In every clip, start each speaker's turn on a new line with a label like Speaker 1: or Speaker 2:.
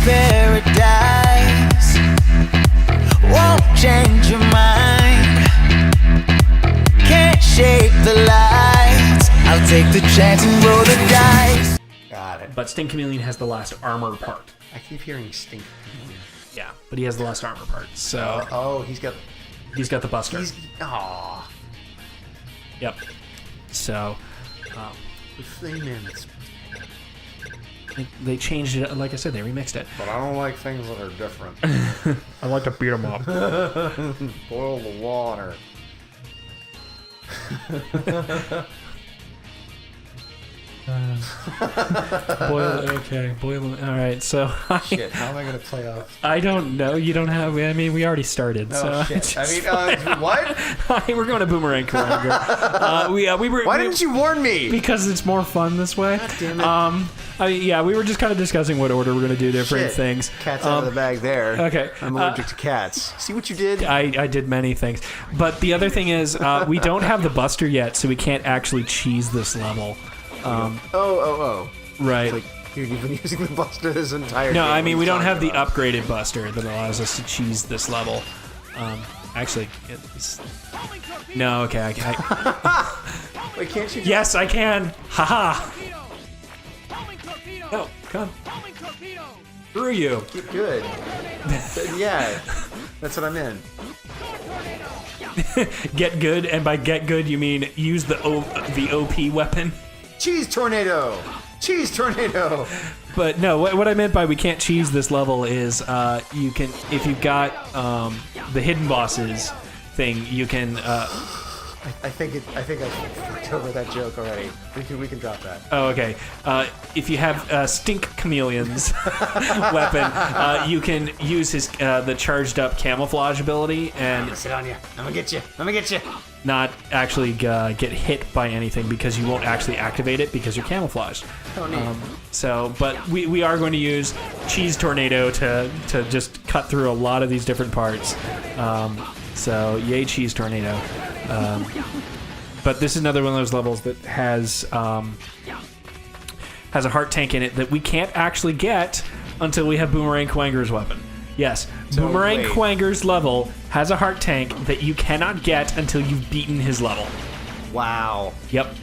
Speaker 1: paradise won't change your mind. Can't shape the lights. I'll take the chance and roll the dice.
Speaker 2: Got it.
Speaker 3: But Stink Chameleon has the last armor part.
Speaker 2: I keep hearing Stink Chameleon.
Speaker 3: Yeah, but he has the last armor part. So
Speaker 2: Oh, he's got
Speaker 3: the Buster.
Speaker 2: Aww.
Speaker 3: Yep. So
Speaker 2: The Flame Man.
Speaker 3: they changed it. Like I said, they remixed it.
Speaker 2: But I don't like things that are different.
Speaker 3: I like to beat them up.
Speaker 2: Boil the water.
Speaker 3: Boil. All right, so
Speaker 2: Shit, how am I gonna play off?
Speaker 3: I don't know. You don't have. I mean, we already started.
Speaker 2: Oh
Speaker 3: so
Speaker 2: shit! What?
Speaker 3: We're going to Boomerang Koranger. We were.
Speaker 2: Why didn't you warn me?
Speaker 3: Because it's more fun this way.
Speaker 2: God damn it.
Speaker 3: We were just kind of discussing what order we're going to do different things.
Speaker 2: Cat's out of the bag there.
Speaker 3: Okay.
Speaker 2: I'm allergic to cats. See what you did?
Speaker 3: I did many things, but the other thing is we don't have the Buster yet, so we can't actually cheese this level. Right.
Speaker 2: Like, dude, you've been using the Buster this entire
Speaker 3: No,
Speaker 2: game.
Speaker 3: I mean, we don't have the upgraded Buster that allows us to cheese this level. Actually, no, okay.
Speaker 2: Wait, can't you?
Speaker 3: Yes, I can. Haha. No, come. Through you.
Speaker 2: Good. Yeah, that's what I meant.
Speaker 3: Get good, and by get good, you mean use the OP weapon.
Speaker 2: Cheese tornado! Cheese tornado!
Speaker 3: But no, what I meant by we can't cheese this level is you can, if you've got the hidden bosses thing, you can.
Speaker 2: I think I fucked over that joke already. We can drop that.
Speaker 3: Oh, okay. If you have Stink Chameleon's weapon, you can use his the charged up camouflage ability and
Speaker 2: Sit on you. I'm gonna get you. I'm gonna get you.
Speaker 3: not actually get hit by anything because you won't actually activate it because you're camouflaged.
Speaker 2: Oh, neat.
Speaker 3: But we are going to use Cheese Tornado to just cut through a lot of these different parts. So yay, Cheese Tornado. But this is another one of those levels that has a heart tank in it that we can't actually get until we have Boomerang Quanger's weapon. Yes,
Speaker 2: So,
Speaker 3: Boomerang
Speaker 2: wait.
Speaker 3: Quanger's level has a heart tank that you cannot get until you've beaten his level.
Speaker 2: Wow.
Speaker 3: Yep.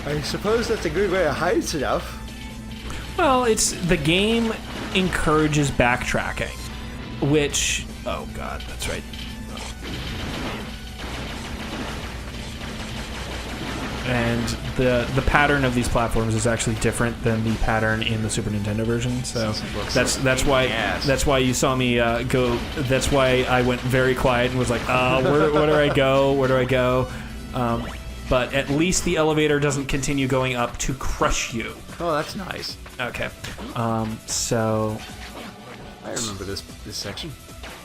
Speaker 2: I suppose that's a good way to hide stuff.
Speaker 3: Well, the game encourages backtracking, which... Oh, God, that's right. And the pattern of these platforms is actually different than the pattern in the Super Nintendo version. So that's why you saw me go. That's why I went very quiet and was like, where do I go? Where do I go? But at least the elevator doesn't continue going up to crush you.
Speaker 2: Oh, that's nice.
Speaker 3: Okay. So
Speaker 2: I remember this section.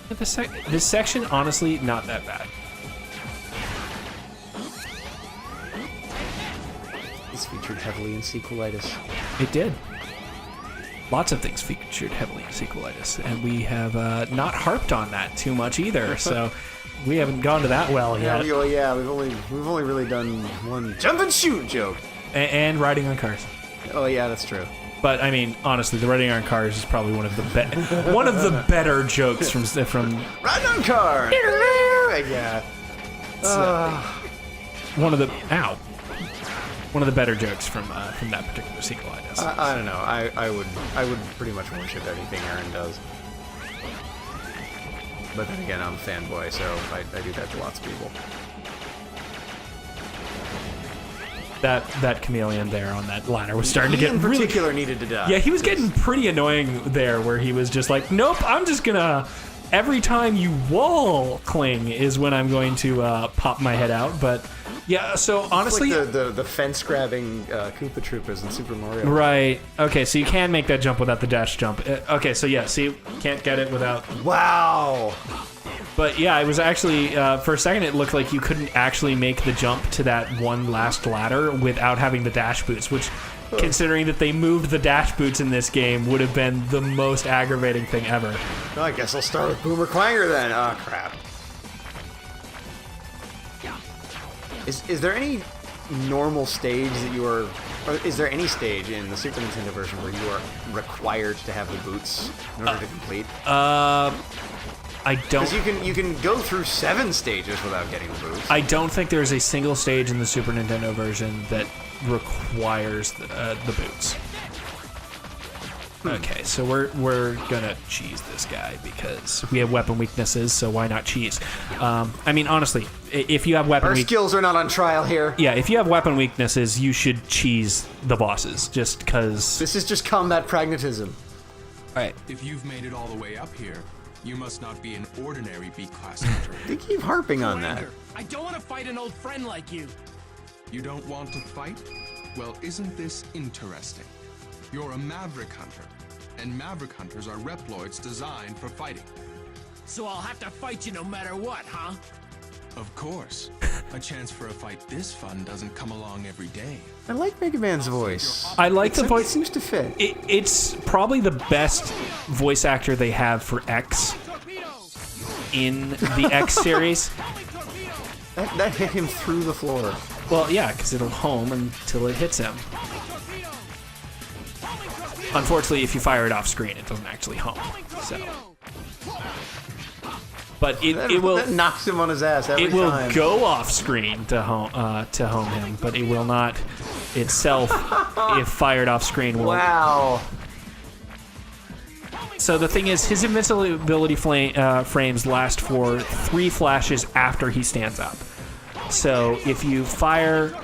Speaker 3: this section, honestly, not that bad.
Speaker 2: This featured heavily in sequelitis.
Speaker 3: It did. Lots of things featured heavily in sequelitis, and we have not harped on that too much either. So we haven't gone to that well yet.
Speaker 2: We've only really done one jump and shoot joke.
Speaker 3: And riding on cars.
Speaker 2: Oh yeah, that's true.
Speaker 3: But I mean, honestly, the riding on cars is probably one of the better jokes from
Speaker 2: Riding on car. Yeah.
Speaker 3: one of the better jokes from that particular sequelitis.
Speaker 2: I don't know. I would pretty much worship anything Aaron does. But then again, I'm a fanboy, so I do that to lots of people.
Speaker 3: That chameleon there on that ladder was starting to get
Speaker 2: in
Speaker 3: really...
Speaker 2: particular needed to die.
Speaker 3: Yeah, he was getting pretty annoying there, where he was just like, nope, I'm just gonna... Every time you wall cling is when I'm going to pop my head out, but... Yeah, so honestly...
Speaker 2: It's like the fence-grabbing Koopa Troopers in Super Mario.
Speaker 3: Right. Okay, so you can make that jump without the dash jump. Okay, so yeah, see, can't get it without...
Speaker 2: Wow!
Speaker 3: But yeah, it was actually, for a second, it looked like you couldn't actually make the jump to that one last ladder without having the dash boots, which, considering that they moved the dash boots in this game, would have been the most aggravating thing ever.
Speaker 2: Well, I guess I'll start with Boomer Clanger then. Oh, crap. Is there any normal stage that you are Is there any stage in the Super Nintendo version where you are required to have the boots in order to complete?
Speaker 3: I don't.
Speaker 2: Because you can go through 7 stages without getting the boots.
Speaker 3: I don't think there's a single stage in the Super Nintendo version that requires the boots. Okay, so we're gonna cheese this guy because we have weapon weaknesses, so why not cheese? I mean, honestly, if you have weapon
Speaker 2: Our skills are not on trial here.
Speaker 3: yeah, if you have weapon weaknesses, you should cheese the bosses, just because...
Speaker 2: This is just combat pragmatism.
Speaker 3: Alright,
Speaker 4: If you've made it all the way up here, you must not be an ordinary B-class hunter.
Speaker 2: They keep harping on that.
Speaker 5: Commander, I don't want to fight an old friend like you.
Speaker 4: You don't want to fight? Well, isn't this interesting? You're a Maverick hunter, and Maverick hunters are Reploids designed for fighting.
Speaker 5: So I'll have to fight you no matter what, huh?
Speaker 4: Of course. A chance for a fight this fun doesn't come along every day.
Speaker 2: I like Mega Man's voice.
Speaker 3: I like the
Speaker 2: It
Speaker 3: voice...
Speaker 2: seems to fit.
Speaker 3: It's probably the best voice actor they have for X in the X series.
Speaker 2: That hit him through the floor.
Speaker 3: Well, yeah, because it'll home until it hits him. Unfortunately, if you fire it off screen, it doesn't actually home. So, but it will
Speaker 2: That knocks him on his ass every
Speaker 3: it will
Speaker 2: time.
Speaker 3: go off screen to home him, but it will not itself, if fired off screen, will.
Speaker 2: Wow.
Speaker 3: So the thing is, his invincibility frames last for 3 flashes after he stands up. So if you fire,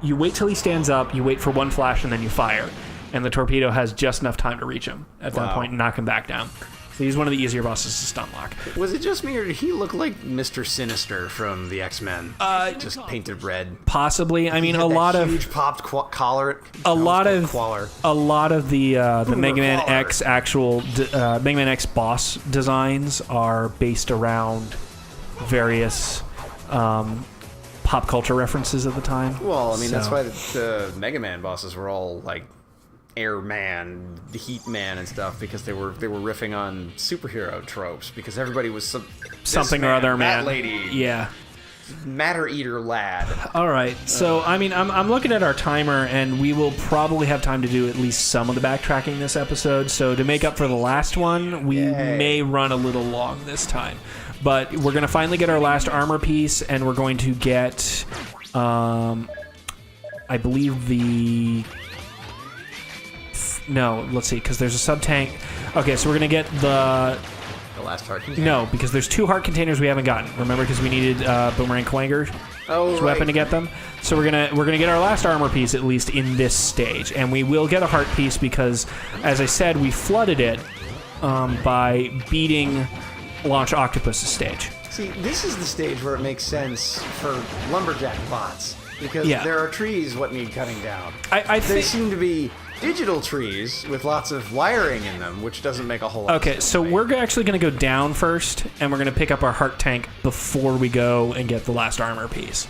Speaker 3: you wait till he stands up, you wait for 1 flash, and then you fire. And the torpedo has just enough time to reach him at that point and knock him back down. So he's one of the easier bosses to stun lock.
Speaker 2: Was it just me, or did he look like Mr. Sinister from the X-Men? Just painted red.
Speaker 3: Possibly. I mean,
Speaker 2: He had
Speaker 3: a
Speaker 2: that
Speaker 3: lot of
Speaker 2: huge popped collar.
Speaker 3: a lot of
Speaker 2: Qualler.
Speaker 3: a lot of the Mega Man
Speaker 2: Qualler.
Speaker 3: X Mega Man X boss designs are based around various pop culture references at the time.
Speaker 2: Well, I mean, that's
Speaker 3: So-
Speaker 2: why the Mega Man bosses were all like Airman, the Heat Man, and stuff, because they were riffing on superhero tropes. Because everybody was
Speaker 3: something
Speaker 2: this
Speaker 3: or other,
Speaker 2: that
Speaker 3: man.
Speaker 2: lady,
Speaker 3: Yeah.
Speaker 2: Matter Eater lad.
Speaker 3: All right. So, I mean, I'm looking at our timer, and we will probably have time to do at least some of the backtracking this episode. So, to make up for the last one, we may run a little long this time. But we're going to finally get our last armor piece, and we're going to get, I believe no, let's see, because there's a sub-tank. Okay, so we're going to get the
Speaker 2: last heart container.
Speaker 3: No, because there's 2 heart containers we haven't gotten. Remember, because we needed Boomerang Quanger's weapon to get them. So we're gonna get our last armor piece at least in this stage, and we will get a heart piece because, as I said, we flooded it by beating Launch Octopus's stage.
Speaker 2: See, this is the stage where it makes sense for lumberjack bots, because there are trees what need cutting down.
Speaker 3: I
Speaker 2: They
Speaker 3: think.
Speaker 2: seem to be digital trees with lots of wiring in them, which doesn't make a whole lot of
Speaker 3: Okay,
Speaker 2: sense
Speaker 3: so
Speaker 2: to me.
Speaker 3: we're actually going to go down first, and we're going to pick up our heart tank before we go and get the last armor piece.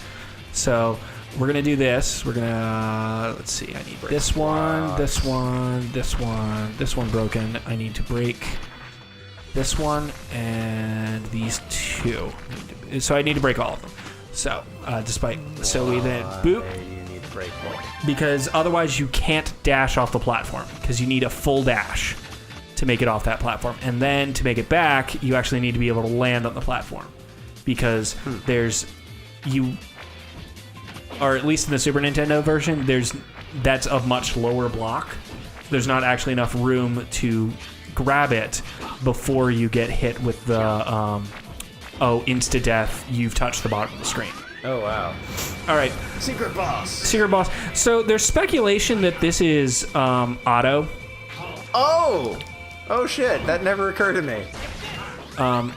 Speaker 3: So we're going to do this. We're going to, let's see, I need this one, this one, this one, this one broken. I need to break this one and these 2. So I need to break all of them. So, so we then, boop.
Speaker 2: You need to break one.
Speaker 3: Because otherwise you can't dash off the platform, because you need a full dash to make it off that platform. And then to make it back, you actually need to be able to land on the platform, because or at least in the Super Nintendo version, that's a much lower block. There's not actually enough room to grab it before you get hit with the insta-death, you've touched the bottom of the screen.
Speaker 2: Oh, wow.
Speaker 3: All right.
Speaker 2: Secret boss.
Speaker 3: Secret boss. So there's speculation that this is Otto.
Speaker 2: Oh! Oh, shit. That never occurred to me.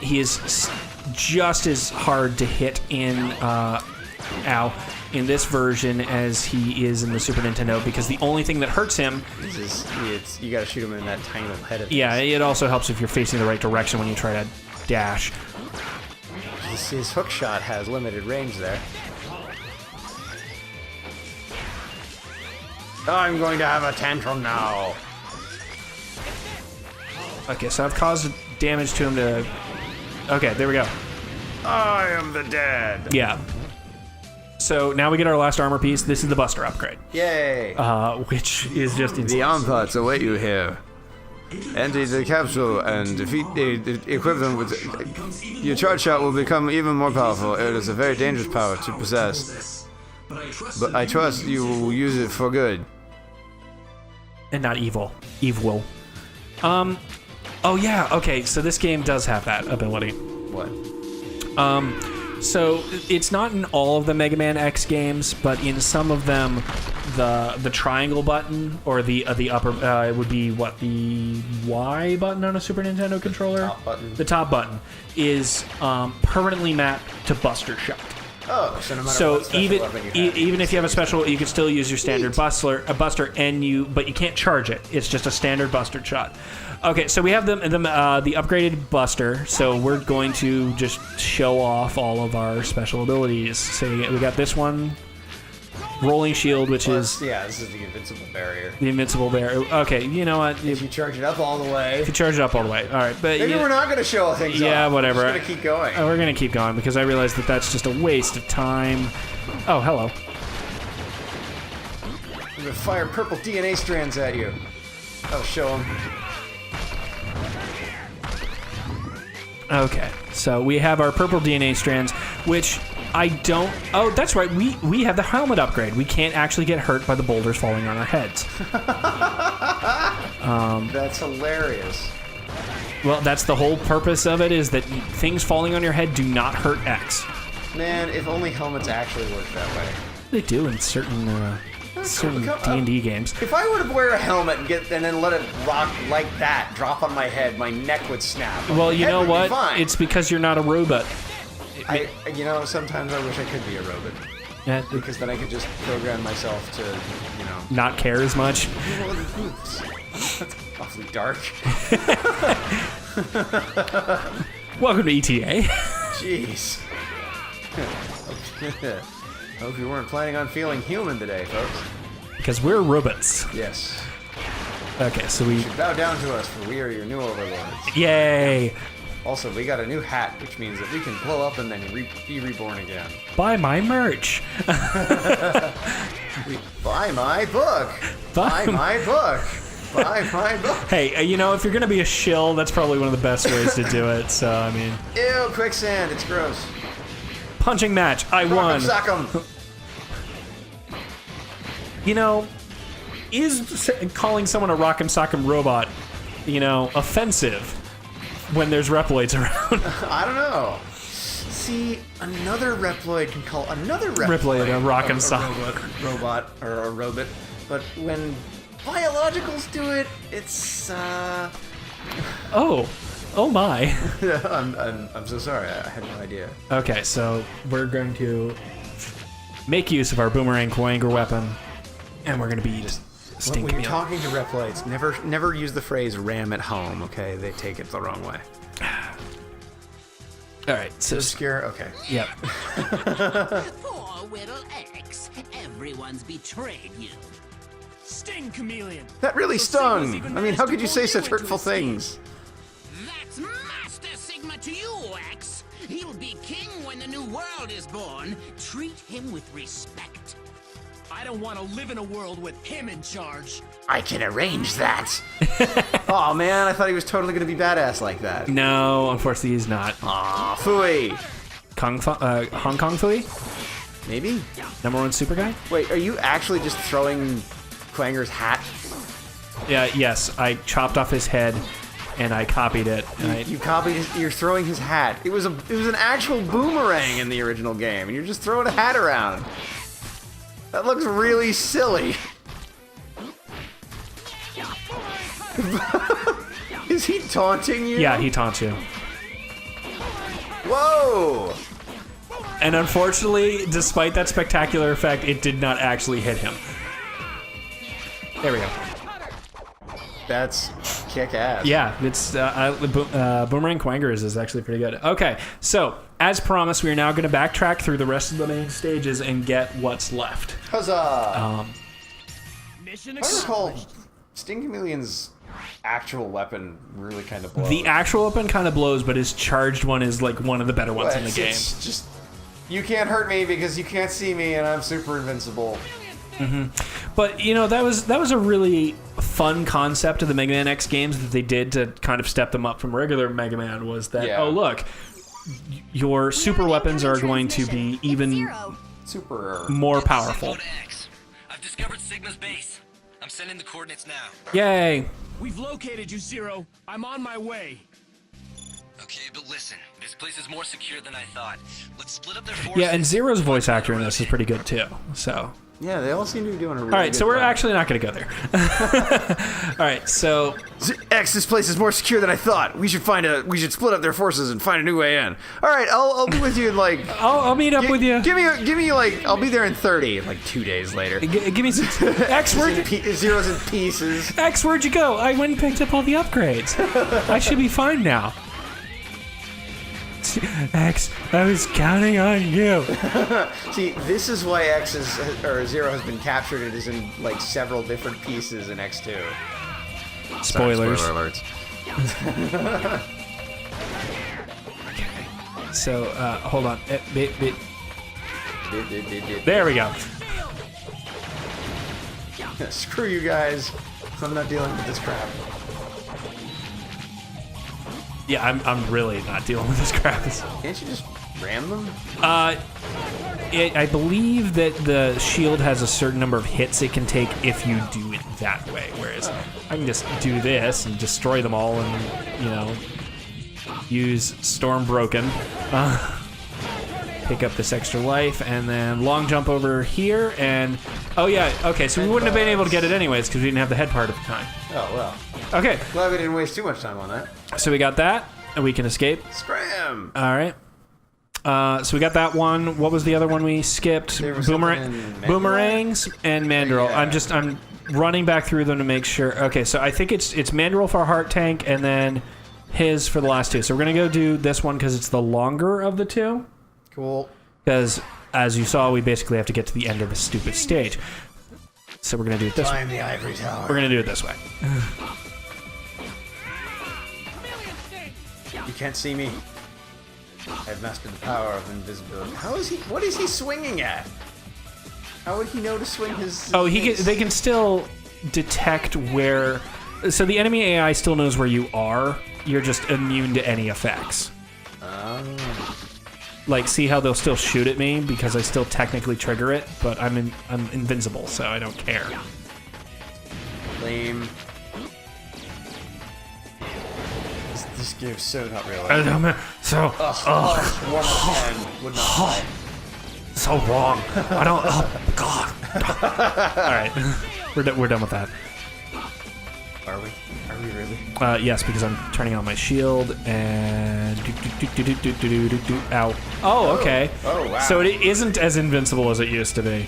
Speaker 3: He is just as hard to hit in this version as he is in the Super Nintendo, because the only thing that hurts him...
Speaker 2: You gotta shoot him in that tiny little head of his.
Speaker 3: Yeah, it also helps if you're facing the right direction when you try to dash.
Speaker 2: His hook shot has limited range there. I'm going to have a tantrum now.
Speaker 3: Okay, so I've caused damage to him to... Okay, there we go.
Speaker 2: I am the dead.
Speaker 3: Yeah. So now we get our last armor piece. This is the Buster upgrade,
Speaker 2: Yay!
Speaker 3: which is just insane.
Speaker 2: The arm parts await you here. Enter the capsule and defeat the equip them with. Your charge shot will become even more powerful. It is a very dangerous power to possess, but I trust you will use it for good.
Speaker 3: And not evil. Evil. Oh yeah, okay, so this game does have that ability.
Speaker 2: What?
Speaker 3: So it's not in all of the Mega Man X games, but in some of them, the triangle button or the upper it would be what, the Y button on a Super Nintendo controller.
Speaker 2: Top button.
Speaker 3: The top button is permanently mapped to Buster Shot.
Speaker 2: Oh, so no matter
Speaker 3: So
Speaker 2: what special weapon you have,
Speaker 3: even if you have a special, you can still use your standard buster, but you can't charge it. It's just a standard Buster Shot. Okay, so we have the upgraded Buster. So we're going to just show off all of our special abilities. So we got this one, Rolling Shield, which is
Speaker 2: this is the invincible barrier.
Speaker 3: the invincible barrier. Okay, you know what?
Speaker 2: If you charge it up all the way.
Speaker 3: If you charge it up all the way, all right. But
Speaker 2: Maybe we're not going to show things
Speaker 3: yeah,
Speaker 2: off.
Speaker 3: whatever.
Speaker 2: We're just going to keep going.
Speaker 3: We're gonna keep going because I realize that that's just a waste of time. Oh, hello.
Speaker 2: I'm going to fire purple DNA strands at you. I'll show them.
Speaker 3: Okay, so we have our purple DNA strands, which I don't... Oh, that's right, we have the helmet upgrade. We can't actually get hurt by the boulders falling on our heads.
Speaker 2: That's hilarious.
Speaker 3: Well, that's the whole purpose of it, is that things falling on your head do not hurt X.
Speaker 2: Man, if only helmets actually worked that way.
Speaker 3: They do in certain D&D games.
Speaker 2: If I were to wear a helmet and then let it rock like that, drop on my head, my neck would snap.
Speaker 3: Well, you
Speaker 2: Head
Speaker 3: know
Speaker 2: would be
Speaker 3: what?
Speaker 2: fine.
Speaker 3: It's because you're not a robot.
Speaker 2: Sometimes I wish I could be a robot.
Speaker 3: Yeah,
Speaker 2: Because then I could just program myself to,
Speaker 3: not care as much.
Speaker 2: That's awfully dark.
Speaker 3: Welcome to ETA.
Speaker 2: Jeez. Hope you weren't planning on feeling human today, folks.
Speaker 3: Because we're robots.
Speaker 2: Yes.
Speaker 3: Okay, so we...
Speaker 2: Bow down to us, for we are your new overlords.
Speaker 3: Yay!
Speaker 2: Also, we got a new hat, which means that we can blow up and then be reborn again.
Speaker 3: Buy my merch.
Speaker 2: Buy my book.
Speaker 3: Buy
Speaker 2: Buy my book. Buy my book.
Speaker 3: Hey, if you're going to be a shill, that's probably one of the best ways to do it. So, I mean...
Speaker 2: Ew, quicksand. It's gross.
Speaker 3: Punching match. I won.
Speaker 2: Suck 'em.
Speaker 3: Is calling someone a rock'em sock'em robot, offensive when there's Reploids around?
Speaker 2: I don't know. See, another Reploid can call another
Speaker 3: Reploid a rock'em
Speaker 2: robot or a robot, but when biologicals do it, it's
Speaker 3: Oh my.
Speaker 2: I'm so sorry. I had no idea.
Speaker 3: Okay, so we're going to make use of our boomerang quanger weapon, and we're going to be just stinking.
Speaker 2: When you're talking to Reploids, never use the phrase "ram at home." Okay, they take it the wrong way.
Speaker 3: All right, so
Speaker 2: Scare. Okay.
Speaker 3: Yep.
Speaker 6: Poor little X. Everyone's betrayed you.
Speaker 5: Sting Chameleon.
Speaker 2: That really stung. I mean, how could you say such hurtful things?
Speaker 6: That's Master Sigma to you, X. He'll be king when the new world is born. Treat him with respect.
Speaker 5: I don't want to live in a world with him in charge.
Speaker 2: I can arrange that. Oh man, I thought he was totally gonna be badass like that.
Speaker 3: No, unfortunately, he's not.
Speaker 2: Aw, phooey.
Speaker 3: Hong Kong Fooey?
Speaker 2: Maybe.
Speaker 3: #1 super guy?
Speaker 2: Wait, are you actually just throwing Quanger's hat?
Speaker 3: Yeah, yes. I chopped off his head, and I copied it. And
Speaker 2: You copied. You're throwing his hat. It was an actual boomerang in the original game, and you're just throwing a hat around. That looks really silly. Is he taunting you?
Speaker 3: Yeah, he taunts you.
Speaker 2: Whoa!
Speaker 3: And unfortunately, despite that spectacular effect, it did not actually hit him. There we go.
Speaker 2: That's kick-ass.
Speaker 3: Yeah, it's Boomerang Quangers is actually pretty good. Okay, so as promised, we are now going to backtrack through the rest of the main stages and get what's left.
Speaker 2: Huzzah!
Speaker 5: Mission
Speaker 2: I
Speaker 5: accomplished.
Speaker 2: recall Sting Chameleon's actual weapon really kind of blows.
Speaker 3: The actual weapon kind of blows, but his charged one is like one of the better ones in the game.
Speaker 2: It's just You can't hurt me because you can't see me, and I'm super invincible.
Speaker 3: But you know, that was a really fun concept of the Mega Man X games that they did to kind of step them up from regular Mega Man. Was that oh look, your super weapons are going to be even more powerful.
Speaker 7: I've discovered Sigma's base. I'm sending the coordinates now.
Speaker 3: Yay!
Speaker 5: We've located you, Zero. I'm on my way.
Speaker 7: Okay, but listen, this place is more secure than I thought. Let's split up their forces.
Speaker 3: Yeah, and Zero's voice actor in this is pretty good too. So.
Speaker 2: Yeah, they all seem to be doing a really
Speaker 3: All right,
Speaker 2: good
Speaker 3: so we're
Speaker 2: job.
Speaker 3: actually not going to go there. All right, so
Speaker 2: X, this place is more secure than I thought. We should split up their forces and find a new way in. All right, I'll be with you in like.
Speaker 3: I'll meet up with you.
Speaker 2: Give me like I'll be there in 30, like 2 days later.
Speaker 3: Give me some X.
Speaker 2: Zeros in pieces.
Speaker 3: X, where'd you go? I went and picked up all the upgrades. I should be fine now. X, I was counting on you.
Speaker 2: See, this is why Zero has been captured. It is in like several different pieces in X2.
Speaker 3: Spoilers.
Speaker 2: Sorry, spoiler alerts.
Speaker 3: Okay. So, hold on. There we go.
Speaker 2: Screw you guys. I'm not dealing with this crap.
Speaker 3: Yeah, I'm really not dealing with this crap.
Speaker 2: Can't you just ram them?
Speaker 3: I believe that the shield has a certain number of hits it can take if you do it that way. Whereas I can just do this and destroy them all and, you know, use Storm Broken. Pick up this extra life and then long jump over here and... Oh, yeah, okay, so we wouldn't have been able to get it anyways because we didn't have the head part at the time.
Speaker 2: Oh, well.
Speaker 3: Okay.
Speaker 2: Glad we didn't waste too much time on that.
Speaker 3: So we got that, and we can escape.
Speaker 2: Scram!
Speaker 3: All right. So we got that one. What was the other one we skipped? Boomerangs and Mandrill.
Speaker 2: Yeah.
Speaker 3: I'm running back through them to make sure. Okay, so I think it's Mandrill for Heart Tank, and then his for the last two. So we're gonna go do this one because it's the longer of the two.
Speaker 2: Cool.
Speaker 3: Because as you saw, we basically have to get to the end of the stupid stage. So we're gonna do it this way.
Speaker 2: Climb the ivory tower.
Speaker 3: We're gonna do it this way.
Speaker 2: You can't see me. I've mastered the power of invisibility. What is he swinging at? How would he know to swing his...
Speaker 3: Oh, they can still detect where... So the enemy AI still knows where you are. You're just immune to any effects.
Speaker 2: Oh.
Speaker 3: Like, see how they'll still shoot at me because I still technically trigger it, but I'm invincible, so I don't care.
Speaker 2: Lame. This game's so not real.
Speaker 3: So,
Speaker 2: 1 out of 10 would not play.
Speaker 3: so wrong. I don't. Oh God. All right, we're done with that.
Speaker 2: Are we? Are we really?
Speaker 3: Yes, because I'm turning on my shield and ow. Oh, okay.
Speaker 2: Oh, wow.
Speaker 3: So it isn't as invincible as it used to be.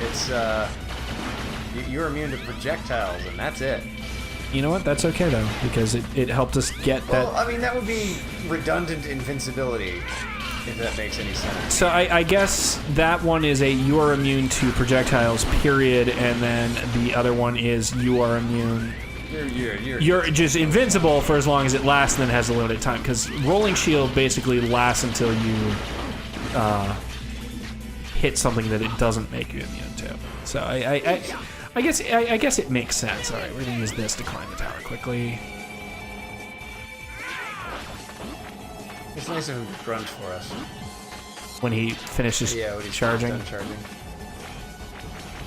Speaker 2: It's you're immune to projectiles, and that's it.
Speaker 3: You know what? That's okay though, because it helped us get that.
Speaker 2: Well, I mean, that would be redundant invincibility, if that makes any sense.
Speaker 3: So I guess that one is you are immune to projectiles, period, and then the other one is you are immune. You're just invincible for as long as it lasts, and then has a limited time. Because rolling shield basically lasts until you hit something that it doesn't make you immune to. So I guess it makes sense. All right, we're gonna use this to climb the tower quickly.
Speaker 2: It's nice of him to grunt for us.
Speaker 3: When he finishes
Speaker 2: When he's
Speaker 3: charging.
Speaker 2: done charging.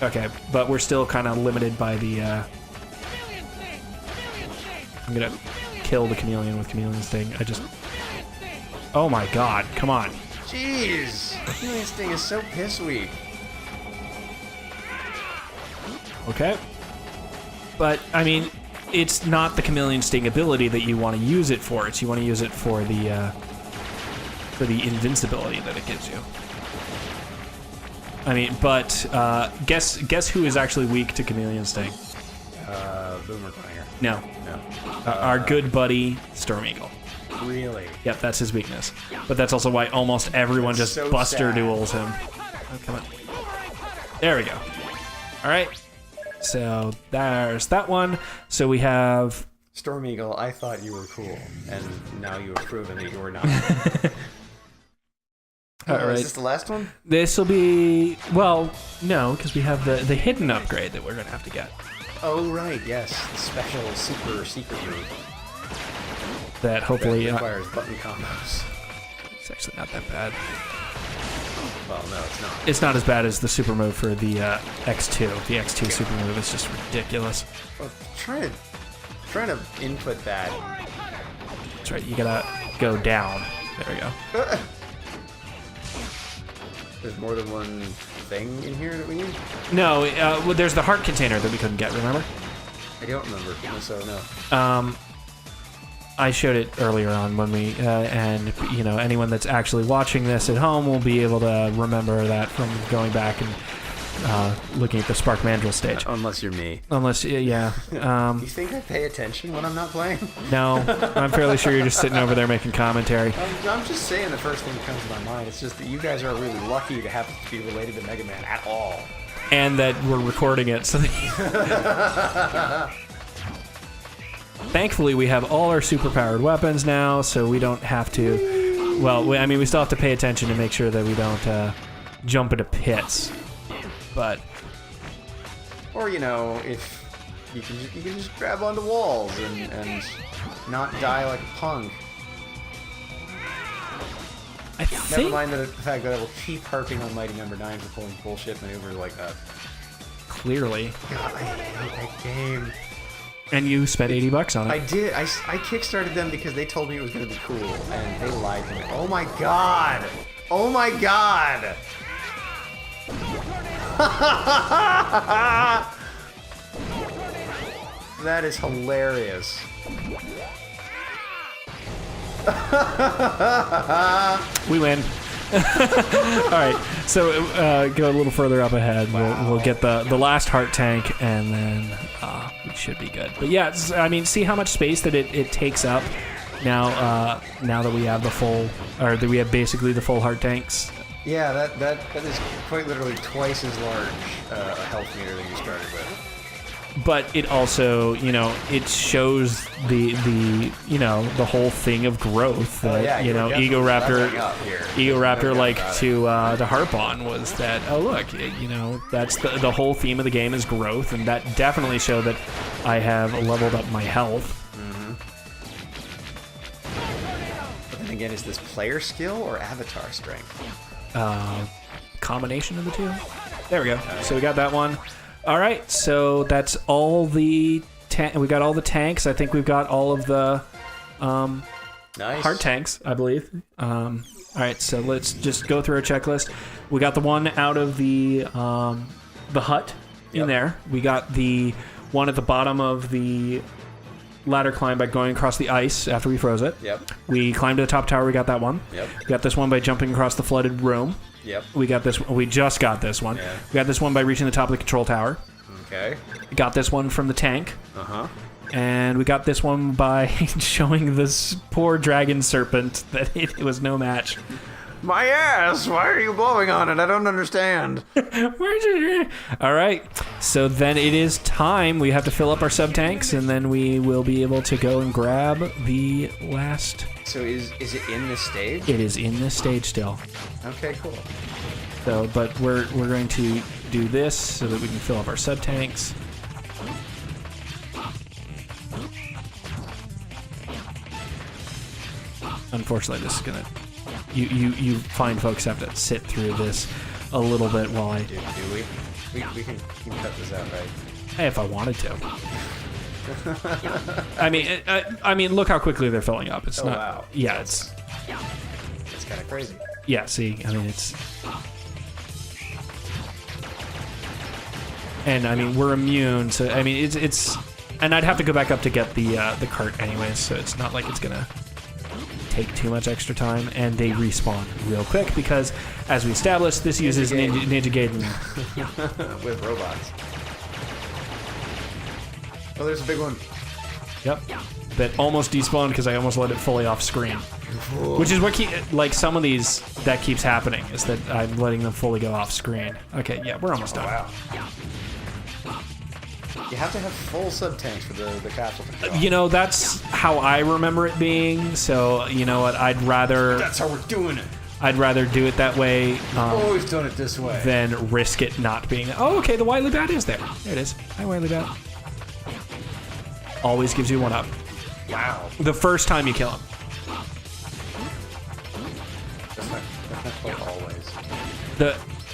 Speaker 3: Okay, but we're still kind of limited by the. I'm gonna kill the chameleon with chameleon sting. Oh my god! Come on.
Speaker 2: Jeez, chameleon sting is so piss weak.
Speaker 3: Okay. But, I mean, it's not the chameleon sting ability that you want to use it for. You want to use it for the invincibility that it gives you. I mean, but guess who is actually weak to chameleon sting?
Speaker 2: Boomer Clanger.
Speaker 3: No.
Speaker 2: No.
Speaker 3: Our good buddy Storm Eagle.
Speaker 2: Really?
Speaker 3: Yep, that's his weakness. But that's also why almost everyone
Speaker 2: That's
Speaker 3: just
Speaker 2: so
Speaker 3: buster
Speaker 2: sad.
Speaker 3: duels him. Oh, come on. There we go. All right. So there's that one. So we have...
Speaker 2: Storm Eagle, I thought you were cool, and now you have proven that you were not.
Speaker 3: All right.
Speaker 2: Is this the last one?
Speaker 3: This will be... Well, no, because we have the hidden upgrade that we're going to have to get.
Speaker 2: Oh, right, yes. The special super secret move.
Speaker 3: That hopefully...
Speaker 2: That requires button combos.
Speaker 3: It's actually not that bad.
Speaker 2: Well, no, it's not.
Speaker 3: It's not as bad as the super move for the X2. The X2 super move is just ridiculous.
Speaker 2: Well, trying to input that.
Speaker 3: That's right, you gotta go down. There we go.
Speaker 2: There's more than one thing in here that we need?
Speaker 3: No, well, there's the heart container that we couldn't get, remember?
Speaker 2: I don't remember, so no.
Speaker 3: I showed it earlier on when we, and, you know, anyone that's actually watching this at home will be able to remember that from going back and looking at the Spark Mandrill stage.
Speaker 2: Unless you're me.
Speaker 3: Unless, yeah.
Speaker 2: You think I pay attention when I'm not playing?
Speaker 3: No, I'm fairly sure you're just sitting over there making commentary.
Speaker 2: I'm just saying the first thing that comes to my mind. It's just that you guys are really lucky to happen to be related to Mega Man at all.
Speaker 3: And that we're recording it, so that thankfully, we have all our super-powered weapons now, so we don't have to... Well, we still have to pay attention to make sure that we don't jump into pits. But...
Speaker 2: Or, you know, if you can just grab onto walls and not die like a punk. Never mind the fact that I will keep harping on Mighty Number 9 for pulling bullshit maneuvers like that.
Speaker 3: Clearly.
Speaker 2: God, I hate that game.
Speaker 3: And you spent $80 on it.
Speaker 2: I did. I kickstarted them because they told me it was going to be cool, and they lied to me. Oh my god! Oh my god! That is hilarious.
Speaker 3: We win. Alright, so go a little further up ahead. Wow. We'll get the last heart tank, and then we should be good. But yeah, see how much space that it takes up now that we have the full, or that we have basically the full heart tanks.
Speaker 2: Yeah, that is quite literally twice as large a health meter than you started with.
Speaker 3: But it also, you know, it shows the the whole thing of growth that Ego Raptor liked to harp on, was that, oh look, that's the whole theme of the game is growth, and that definitely showed that I have leveled up my health.
Speaker 2: Mm-hmm. But then again, is this player skill or avatar strength?
Speaker 3: Combination of the two. There we go. So we got that one. All right, so that's all the we got all the tanks. I think we've got all of the
Speaker 2: nice.
Speaker 3: Heart tanks, I believe. All right, so let's just go through our checklist. We got the one out of the hut in there. We got the one at the bottom of the ladder climb by going across the ice after we froze it.
Speaker 2: Yep.
Speaker 3: We climbed to the top tower. We got that one.
Speaker 2: Yep.
Speaker 3: We got this one by jumping across the flooded room.
Speaker 2: Yep.
Speaker 3: We got this. We just got this one.
Speaker 2: Yeah.
Speaker 3: We got this one by reaching the top of the control tower.
Speaker 2: Okay.
Speaker 3: We got this one from the tank.
Speaker 2: Uh-huh.
Speaker 3: And we got this one by showing this poor dragon serpent that it was no match.
Speaker 2: My ass! Why are you blowing on it? I don't understand.
Speaker 3: All right. So then it is time. We have to fill up our sub-tanks, and then we will be able to go and grab the last...
Speaker 2: So is it in this stage?
Speaker 3: It is in this stage still.
Speaker 2: Okay, cool.
Speaker 3: So, but we're going to do this so that we can fill up our sub-tanks. Unfortunately, this is gonna... You fine folks have to sit through this a little bit while I...
Speaker 2: Do we? We can cut this out, right?
Speaker 3: If I wanted to. I mean, look how quickly they're filling up. It's not...
Speaker 2: Wow.
Speaker 3: Yeah, it's
Speaker 2: kind of crazy.
Speaker 3: Yeah, see, I mean, it's... And, I mean, we're immune, so, I mean, it's... And I'd have to go back up to get the cart anyways, so it's not like it's gonna take too much extra time, and they respawn real quick because, as we established, this uses Ninja Gaiden
Speaker 2: with robots. Oh, there's a big one.
Speaker 3: Yep. That almost despawned because I almost let it fully off screen. Whoa. Which is what like some of these that keeps happening, is that I'm letting them fully go off screen. Okay, yeah, we're almost done.
Speaker 2: Wow. You have to have full sub-tanks for the castle to go.
Speaker 3: You know, that's how I remember it being, so you know what, I'd rather...
Speaker 2: That's how we're doing it.
Speaker 3: I'd rather do it that way
Speaker 2: Always done it this way.
Speaker 3: than risk it not being. Oh, okay, the Wily Bat is there. There it is. Hi, Wily Bat. Always gives you 1-up.
Speaker 2: Wow.
Speaker 3: The first time you kill him.
Speaker 2: That's not quite always.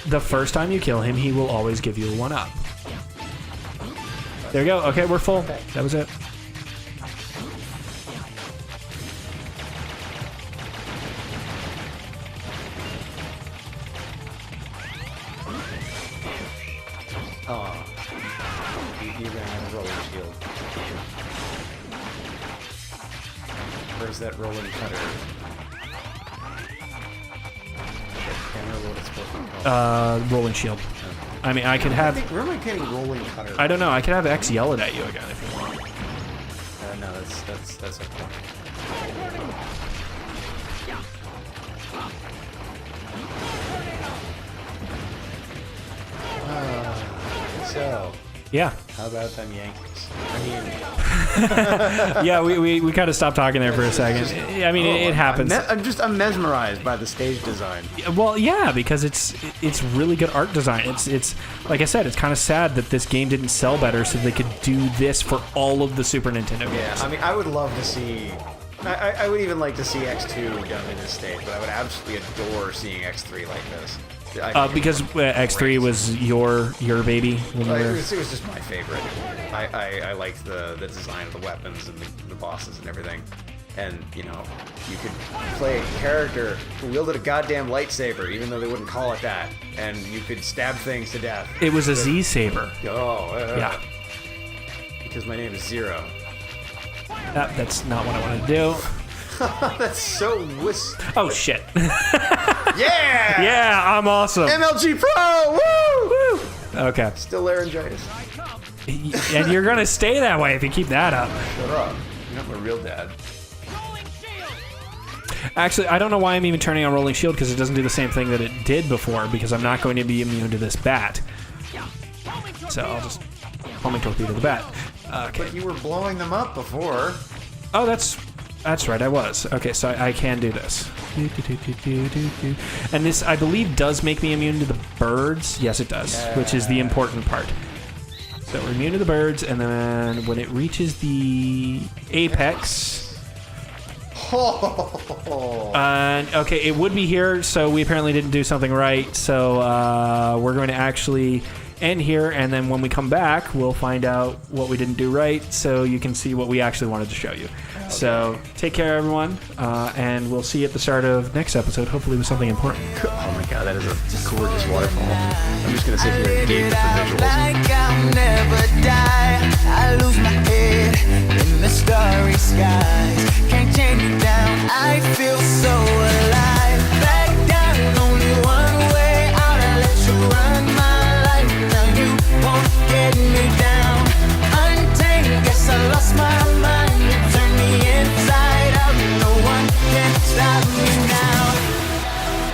Speaker 3: The first time you kill him, he will always give you a 1-up. There you go. Okay, we're full. That was it.
Speaker 2: Oh. You ran out of rolling shield. Where's that rolling cutter? I can't remember what it's supposed to be called.
Speaker 3: Rolling shield. I mean, I could have.
Speaker 2: Where am I getting rolling cutter?
Speaker 3: I don't know. I could have X yell it at you again if you want.
Speaker 2: No, that's okay. So,
Speaker 3: Yeah.
Speaker 2: how about them Yankees? I mean,
Speaker 3: Yeah, we kind of stopped talking there for a second. I mean, it happens.
Speaker 2: I'm mesmerized by the stage design.
Speaker 3: Well, yeah, because it's really good art design. It's like I said, it's kind of sad that this game didn't sell better, so they could do this for all of the Super Nintendo games.
Speaker 2: Yeah, I mean, I would love to see. I would even like to see X2 done in this state, but I would absolutely adore seeing X3 like this.
Speaker 3: Because X3 was your baby. When you
Speaker 2: It
Speaker 3: were...
Speaker 2: was just my favorite. I liked the design of the weapons and the bosses and everything. And, you know, you could play a character who wielded a goddamn lightsaber, even though they wouldn't call it that. And you could stab things to death.
Speaker 3: It was a Z saber.
Speaker 2: Yeah. Because my name is Zero.
Speaker 3: That's not what I want to do.
Speaker 2: That's so
Speaker 3: Oh shit.
Speaker 2: Yeah!
Speaker 3: Yeah, I'm awesome.
Speaker 2: MLG Pro! Woo!
Speaker 3: Woo! Okay.
Speaker 2: Still laryngitis.
Speaker 3: And you're gonna stay that way if you keep that up.
Speaker 2: Shut up. You're not my real dad.
Speaker 3: Actually, I don't know why I'm even turning on Rolling Shield, because it doesn't do the same thing that it did before, because I'm not going to be immune to this bat. So I'll just homing torpedo the bat. Okay.
Speaker 2: But you were blowing them up before.
Speaker 3: Oh, that's right, I was. Okay, so I can do this. And this, I believe, does make me immune to the birds. Yes, it does, which is the important part. So we're immune to the birds, and then when it reaches the apex... okay, it would be here, so we apparently didn't do something right. So we're going to actually end here, and then when we come back, we'll find out what we didn't do right, so you can see what we actually wanted to show you. Okay. So take care, everyone, and we'll see you at the start of next episode, hopefully with something important.
Speaker 2: Oh my god, that is a gorgeous waterfall. I'm just going to sit here and gape at the visuals.
Speaker 1: Like I'll never die. I lose my head.